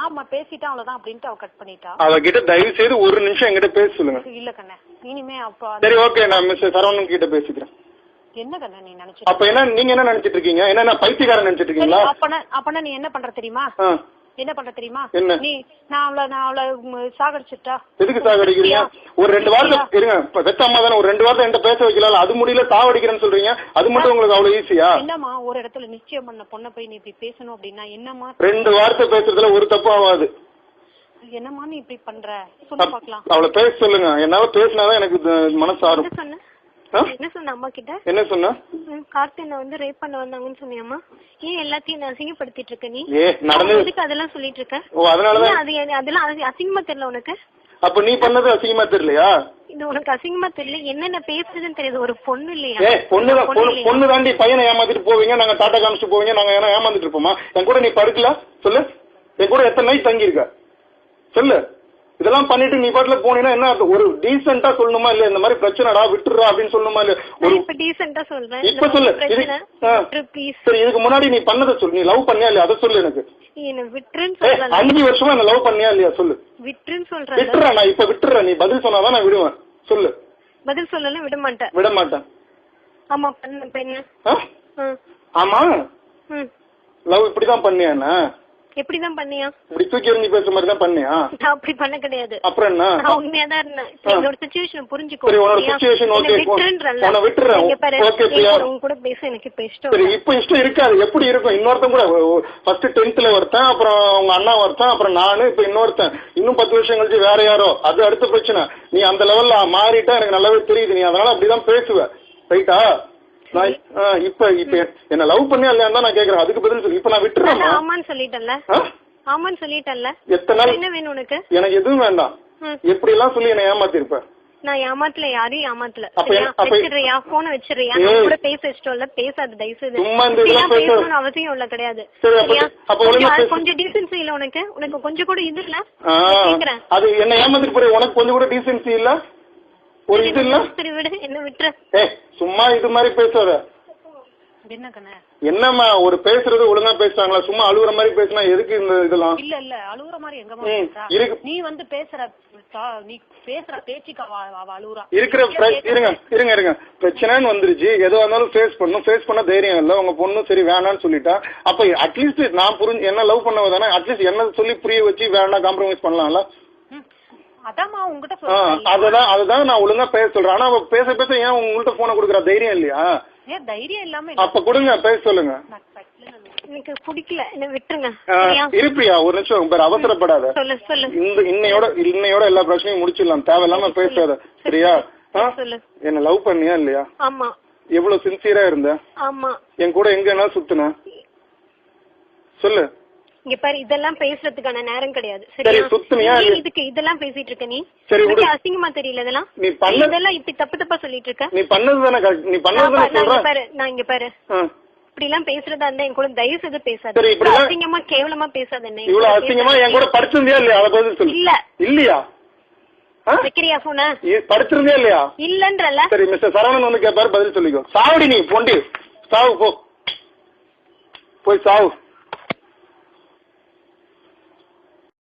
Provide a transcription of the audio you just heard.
ஆமா பேசிட்டா அவ்வளவுதான் அப்படின்ட்டு அவ கட் பண்ணிட்டா. அவகிட்ட தயவு செய்து ஒரு நிமிஷம் என்கிட்ட பேச சொல்லுங்க. இல்ல கண்ணே இனிமே அப்ப சரி ஓகே நான் மிஸ்டர் சரவணன் கிட்ட பேசிக்கிறேன். என்ன கண்ணே நீ நினைச்சிட்டு அப்ப என்ன நீங்க என்ன நினைச்சிட்டு இருக்கீங்க? என்ன பைத்தியக்காரன் நினைச்சிட்டு இருக்கீங்களா? அப்பனா நீ என்ன பண்ற தெரியுமா? என்ன பண்ற தெரியுமா? நீ நான் அவளை சாகடிச்சுட்டா. எதுக்கு சாகடிக்கிறீங்க? ஒரு 2 வாரத்தை இருங்க. பெத்த அம்மா தானே ஒரு 2 வாரத்தை என்கிட்ட பேச வைக்கலாம். அது முடியல சாவடிக்கிறேன்னு சொல்றீங்க. அது மட்டும் உங்களுக்கு அவ்வளவு ஈஸியா? என்னமா ஒரு இடத்துல நிச்சயம் பண்ண பொண்ணை போய் நீ இப்படி பேசணும் அப்படின்னா என்னமா? 2 வார்த்தை பேசுறதுல ஒரு தப்பு ஆகாது. என்னமா நீ இப்படி பண்ற சொல்லு பாக்கலாம். அவளை பேச சொல்லுங்க. என்னால பேசினாதான் எனக்கு மனசு ஆறும். என்ன சொன்ன அம்மா கிட்ட? என்ன சொன்ன? கார்த்திகை வந்து ரேப் பண்ண வந்தாங்கன்னு சொன்னியம்மா. ஏன் எல்லாத்தையும் அசிங்கப்படுத்திட்டு இருக்க நீ? நடந்ததுக்கு அதெல்லாம் சொல்லிட்டு இருக்க. ஓ அதனாலதான் அதெல்லாம் அசிங்கமா தெரியல உனக்கு? அப்ப நீ பண்ணது அசிங்கமா தெரியலையா? இது உனக்கு அசிங்கமா தெரியல? என்னென்ன பேசுறதுன்னு தெரியாது. ஒரு பொண்ணு இல்லையா? பொண்ணு தாண்டி பையனை ஏமாத்திட்டு போவீங்க. நாங்க டாட்டா காமிச்சு போவீங்க. நாங்க ஏமாந்துட்டு இருப்போமா? என் கூட நீ படுக்கல சொல்லு. என் கூட எத்தனை நைட் தங்கி இருக்க சொல்லு. இதெல்லாம் பண்ணிட்டு நீ பாட்டுல போனீங்கன்னா என்ன ஒரு டீசென்ட்டா சொல்லணுமா இல்ல? இந்த மாதிரி பிரச்சனைடா விட்டுறா அப்படின்னு சொல்லணுமா இல்ல? இப்ப டீசென்ட்டா சொல்றேன். இப்ப சொல்லு. சரி இதுக்கு முன்னாடி நீ பண்ணதை சொல்லு. நீ லவ் பண்ணியா இல்லையா அதை சொல்லு எனக்கு. விட்டுருன்னு சொல்றேன். 5 வருஷமா என்ன லவ் பண்ணியா இல்லையா சொல்லு. விட்டுருன்னு சொல்றேன். விட்டுறேன் நான் இப்ப விட்டுறேன். நீ பதில் சொன்னாதான் நான் விடுவேன் சொல்லு. பதில் சொல்லலாம் விட மாட்டேன். விட மாட்டேன். ஆமா பண்ண பெண்ணு. ஆமா லவ் இப்படிதான் பண்ணியா? என்ன எப்படிதான் பண்ணியா? இப்படி தூக்கி எறிஞ்சு பேசுற மாதிரி தான் பண்ணியா? நான் அப்படி பண்ண கிடையாது. அப்புறம் என்ன? நான் உண்மையாதான் இருந்தேன். என்னோட சிச்சுவேஷன் புரிஞ்சுக்கோ. சரி உன்னோட சிச்சுவேஷன் ஓகே. உன்னை விட்டுறேன். ஓகே பிரியா உன் கூட பேச எனக்கு இப்ப இஷ்டம். சரி இப்ப இஷ்டம் இருக்காது. எப்படி இருக்கும்? இன்னொருத்தன் கூட ஃபர்ஸ்ட் 10th ஒருத்தன், அப்புறம் உங்க அண்ணா ஒருத்தன், அப்புறம் நானு, இப்ப இன்னொருத்தன், இன்னும் 10 வருஷம் கழிச்சு வேற யாரோ. அது அடுத்த பிரச்சனை. நீ அந்த லெவல்ல மாறிட்டா எனக்கு நல்லாவே தெரியுது. நீ அதனால அப்படிதான் பேசுவ ரைட்டா? இப்ப என்ன லவ் பண்ணியா இல்லையா தான் நான் கேக்குறேன். அதுக்கு பதில் சொல்லு. இப்ப நான் விட்டுறேன். ஆமான்னு சொல்லிட்டேன்ல. ஆமான்னு சொல்லிட்டேன்ல. எத்தனை நாள் என்ன வேணும் உனக்கு? எனக்கு எதுவும் வேண்டாம். எப்படி எல்லாம் சொல்லி என்ன ஏமாத்தி இருப்ப? நான் ஏமாத்தல. யாரையும் ஏமாத்தல. வச்சிடுறியா? போன வச்சிடுறியா? கூட பேச இஷ்டம் இல்ல. பேசாது தயவுசெய்து. பேசணும்னு அவசியம் இல்ல கிடையாது. கொஞ்சம் டீசென்சி இல்ல உனக்கு? உனக்கு கொஞ்சம் கூட இது இல்ல. அது என்ன ஏமாத்திட்டு போற. உனக்கு கொஞ்சம் கூட டீசென்சி இல்ல. ஒரு இது இல்ல. சரி விடு. என்ன விட்டுற. சும்மா இது மாதிரி பேசாத. என்னம்மா ஒரு பேசுறது ஒழுங்கா பேசுறாங்களா? சும்மா அழுகுற மாதிரி பேசினா எதுக்கு இந்த இதெல்லாம்? இல்ல இல்ல அழுகுற மாதிரி எங்க நீ வந்து பேசுற நீ பேசுற பேச்சுக்கு அழுகுறா இருக்கிற. இருங்க பிரச்சனைன்னு வந்துருச்சு. எதுவா இருந்தாலும் ஃபேஸ் பண்ணும். ஃபேஸ் பண்ண தைரியம் இல்ல. உங்க பொண்ணு சரி வேணான்னு சொல்லிட்டா. அப்ப அட்லீஸ்ட் நான் புரிஞ்சு என்ன லவ் பண்ணவதானே அட்லீஸ்ட் என்ன சொல்லி புரிய வச்சு வேணா காம்ப்ரமைஸ் பண்ணலாம்ல. அதுதான் நான் ஒழுங்கா பேச சொல்றேன். ஆனா பேச பேச ஏன் உங்கள்ட்ட போன குடுக்குற தைரியம் இல்லையா? தைரியம் இல்லாம அப்ப கொடுங்க பேச சொல்லுங்க. எனக்கு பிடிக்கல. என்ன விட்டுருங்க. இருப்பியா ஒரு நிமிஷம் பேர் அவசரப்படாத. இன்னையோட எல்லா பிரச்சனையும் முடிச்சிடலாம். தேவையில்லாம பேசாத சரியா? என்ன லவ் பண்ணியா இல்லையா? ஆமா. எவ்வளவு சின்சியரா இருந்த? ஆமா. என் கூட எங்க என்ன சுத்துன சொல்லு. இங்க பாரு இதெல்லாம் பேசுறதுக்கான நேரம் கிடையாது. சரி சுத்துனியா? இதுக்கு இதெல்லாம் பேசிட்டு இருக்க நீ. சரி அசிங்கமா தெரியல இதெல்லாம்? நீ இதெல்லாம் இப்படி தப்பு தப்பா சொல்லிட்டு இருக்க. நீ பண்ணதுதானே நீ பண்ணதுதானே சொல்றேன். பாரு நான் இங்க பாரு இப்படி எல்லாம் பேசுறதா இருந்தா என் கூட தயவு செய்து பேசாத. அசிங்கமா கேவலமா பேசாத. என்ன இவ்வளவு அசிங்கமா என் கூட படிச்சிருந்தியா இல்லையா? அதை பதில் சொல்லு. இல்ல. இல்லையா? வைக்கிறியா போன? படிச்சிருந்தியா இல்லையா? இல்லன்றல. சரி மிஸ்டர் சரவணன் வந்து கேட்பாரு பதில் சொல்லிக்கோ. சாவுடி நீ பொண்டி சாவு போ. போய் சாவு.